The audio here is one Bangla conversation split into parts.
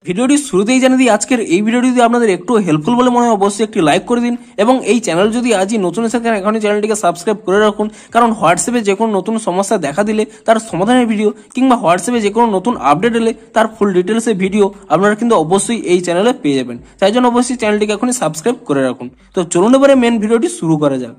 ভিডিওটি শুরুতেই জানিয়ে দিই, আজকের এই ভিডিওটি যদি আপনাদের একটু হেল্পফুল বলে মনে হয় অবশ্যই একটি লাইক করে দিন এবং এই চ্যানেল যদি আজই নতুন এসে থাকেন এখনই চ্যানেলটিকে সাবস্ক্রাইব করে রাখুন, কারণ হোয়াটসঅ্যাপে যে কোনো নতুন সমস্যা দেখা দিলে তার সমাধানের ভিডিও কিংবা হোয়াটসঅ্যাপে যে কোনো নতুন আপডেট এলে তার ফুল ডিটেলসের ভিডিও আপনারা কিন্তু অবশ্যই এই চ্যানেলে পেয়ে যাবেন। তাই জন্য অবশ্যই চ্যানেলটিকে এখনই সাবস্ক্রাইব করে রাখুন। তো চলুন এবারে মেন ভিডিওটি শুরু করা যাক।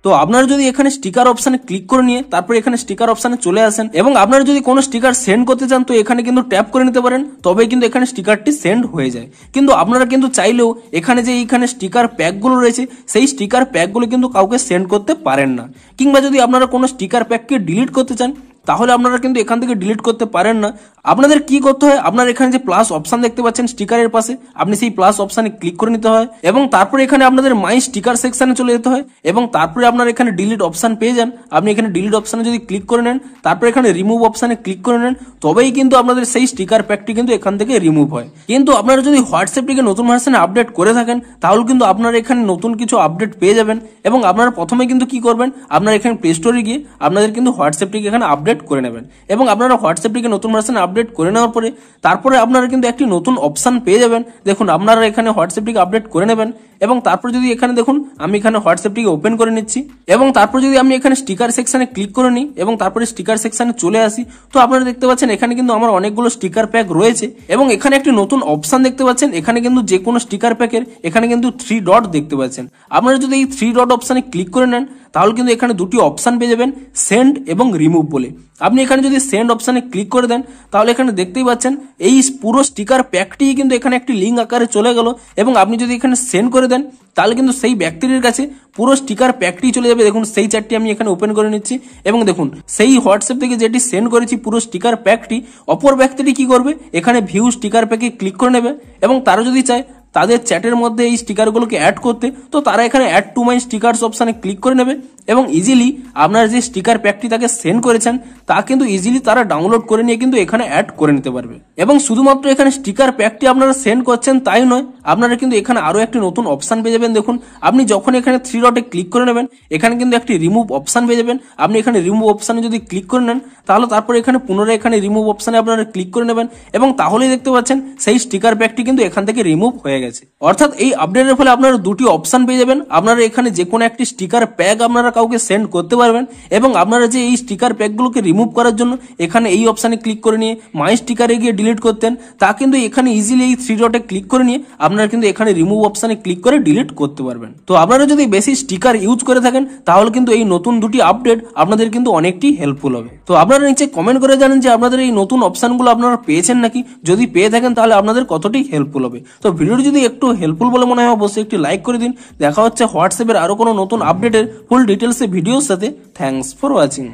তো আপনারা যদি এখানে স্টিকার অপশনে ক্লিক করে নিয়ে তারপর এখানে স্টিকার অপশনে চলে আসেন এবং আপনারা যদি কোনো স্টিকার সেন্ড করতে চান তো এখানে কিন্তু ট্যাপ করে নিতে পারেন, তবেই কিন্তু এখানে স্টিকারটি সেন্ড হয়ে যায়। কিন্তু আপনারা কিন্তু চাইলেও এখানে যে এইখানে স্টিকার প্যাকগুলো রয়েছে সেই স্টিকার প্যাকগুলো কিন্তু কাউকে সেন্ড করতে পারেন না, কিংবা যদি আপনারা কোনো স্টিকার প্যাককে ডিলিট করতে চান তাহলে আপনারা কিন্তু এখান থেকে ডিলিট করতে পারেন না। আপনাদের কি করতে হয়, আপনারা এখানে যে প্লাস অপশন দেখতে পাচ্ছেন স্টিকারের পাশে, আপনি সেই প্লাস অপশনে ক্লিক করে নিতে হয় এবং তারপরে এখানে আপনাদের মাই স্টিকার সেকশনে চলে যেতে হয় এবং তারপরে আপনারা এখানে ডিলিট অপশন পেয়ে যান। আপনি এখানে ডিলিট অপশনে যদি ক্লিক করে নেন তারপরে এখানে রিমুভ অপশনে ক্লিক করে নেন, তবেই কিন্তু আপনাদের সেই স্টিকার প্যাকটি কিন্তু এখান থেকে রিমুভ হয়। কিন্তু আপনারা যদি হোয়াটসঅ্যাপটিকে নতুন ভার্সনে আপডেট করে থাকেন তাহলে কিন্তু আপনারা এখানে নতুন কিছু আপডেট পেয়ে যাবেন এবং আপনারা প্রথমে কিন্তু কি করবেন, আপনারা এখানে প্লে স্টোরে গিয়ে আপনাদের কিন্তু হোয়াটসঅ্যাপটিকে এখানে আপডেট করে নেবেন এবং আপনারা হোয়াটসঅ্যাপটিকে নতুন ভার্সনে আপডেট করে নেওয়ার পরে তারপরে আপনারা কিন্তু একটি নতুন অপশন পেয়ে যাবেন। দেখুন আপনারা এখানে হোয়াটসঅ্যাপটিকে আপডেট করে নেবেন এবং তারপর যদি এখানে দেখুন আমি এখানে হোয়াটসঅ্যাপটিকে ওপেন করে নিচ্ছি এবং তারপর যদি আমি এখানে স্টিকার সেকশনে ক্লিক করে নিই এবং তারপরে স্টিকার সেকশনে চলে আসি, তো আপনারা দেখতে পাচ্ছেন এখানে কিন্তু আমার অনেকগুলো স্টিকার প্যাক রয়েছে এবং এখানে একটি নতুন অপশন দেখতে পাচ্ছেন। এখানে কিন্তু যে কোনো স্টিকার প্যাকের এখানে কিন্তু 3 ডট দেখতে পাচ্ছেন। আপনারা যদি এই 3 ডট অপশনে ক্লিক করে নেন তাহলে কিন্তু এখানে দুটি অপশন পেয়ে যাবেন, সেন্ড এবং রিমুভ বলে। আপনি এখানে যদি সেন্ড অপশনে ক্লিক করে দেন তাহলে এখানে দেখতেই পাচ্ছেন এই পুরো স্টিকার প্যাকটি কিন্তু এখানে একটি লিঙ্ক আকারে চলে গেল এবং আপনি যদি এখানে সেন্ড করে দেন তাহলে কিন্তু সেই ব্যক্তির কাছে পুরো স্টিকার প্যাকটি চলে যাবে। দেখুন সেই চ্যাটটি আমি এখানে ওপেন করে নিচ্ছি এবং দেখুন সেই হোয়াটসঅ্যাপ থেকে যেটি সেন্ড করেছি পুরো স্টিকার প্যাকটি, অপর ব্যক্তিটি কি করবে, এখানে ভিউ স্টিকার প্যাকে ক্লিক করে নেবে এবং তারা যদি চায় তাদের চ্যাটের মধ্যে এই স্টিকারগুলোকে অ্যাড করতে তো তারা এখানে অ্যাড টু মাই স্টিকারস অপশনে ক্লিক করে নেবে এবং ইজিলি আপনার যে স্টিকার প্যাকটি তাকে সেন্ড করেছেন তা কিন্তু ইজিলি তারা ডাউনলোড করে নিয়ে কিন্তু এখানে অ্যাড করে নিতে পারবে। এবং শুধুমাত্র এখানে স্টিকার প্যাকটি আপনারা সেন্ড করছেন তাই নয়, আপনারা কিন্তু এখানে আরো একটি নতুন অপশন পেয়ে যাবেন। দেখুন আপনি যখন এখানে 3 ডটে ক্লিক করে নেবেন এখানে কিন্তু একটি রিমুভ অপশন পেয়ে যাবেন। আপনি এখানে রিমুভ অপশনে যদি ক্লিক করে নেন তাহলে তারপরে এখানে পুনরায় এখানে রিমুভ অপশনে আপনারা ক্লিক করে নেবেন এবং তাহলেই দেখতে পাচ্ছেন সেই স্টিকার প্যাকটি কিন্তু এখান থেকে রিমুভ হয়ে গেছে। অর্থাৎ এই আপডেটের ফলে আপনারা দুটি অপশন পেয়ে যাবেন। আপনারা এখানে যে কোনো একটি স্টিকার প্যাক আপনারা কাউকে সেন্ড করতে পারবেন এবং আপনারা যে এই স্টিকার প্যাকগুলোকে রিমুভ করার জন্য এখানে এই অপশনে ক্লিক করে নিয়ে মাই স্টিকারে গিয়ে ডিলিট করতেন তা কিন্তু এখানে ইজিলি এই 3 ডটে ক্লিক করে নিয়ে আপনারা কিন্তু এখানে রিমুভ অপশনে ক্লিক করে ডিলিট করতে পারবেন। তো আপনারা যদি বেশি স্টিকার ইউজ করে থাকেন তাহলে কিন্তু এই নতুন দুটি আপডেট আপনাদের কিন্তু অনেকটি হেল্পফুল হবে। তো আপনারা নিচে কমেন্ট করে জানেন যে আপনাদের এই নতুন অপশনগুলো আপনারা পেয়েছেন নাকি, যদি পেয়ে থাকেন তাহলে আপনাদের কতটি হেল্পফুল হবে। তো ভিডিওটি যদি একটু হেল্পফুল বলে মনে হয় অবশ্যই একটি লাইক করে দিন। দেখা হচ্ছে হোয়াটসঅ্যাপের আরো কোনো নতুন আপডেটের ফুল ডিটেলসে ভিডিওর সাথে। Thanks for watching.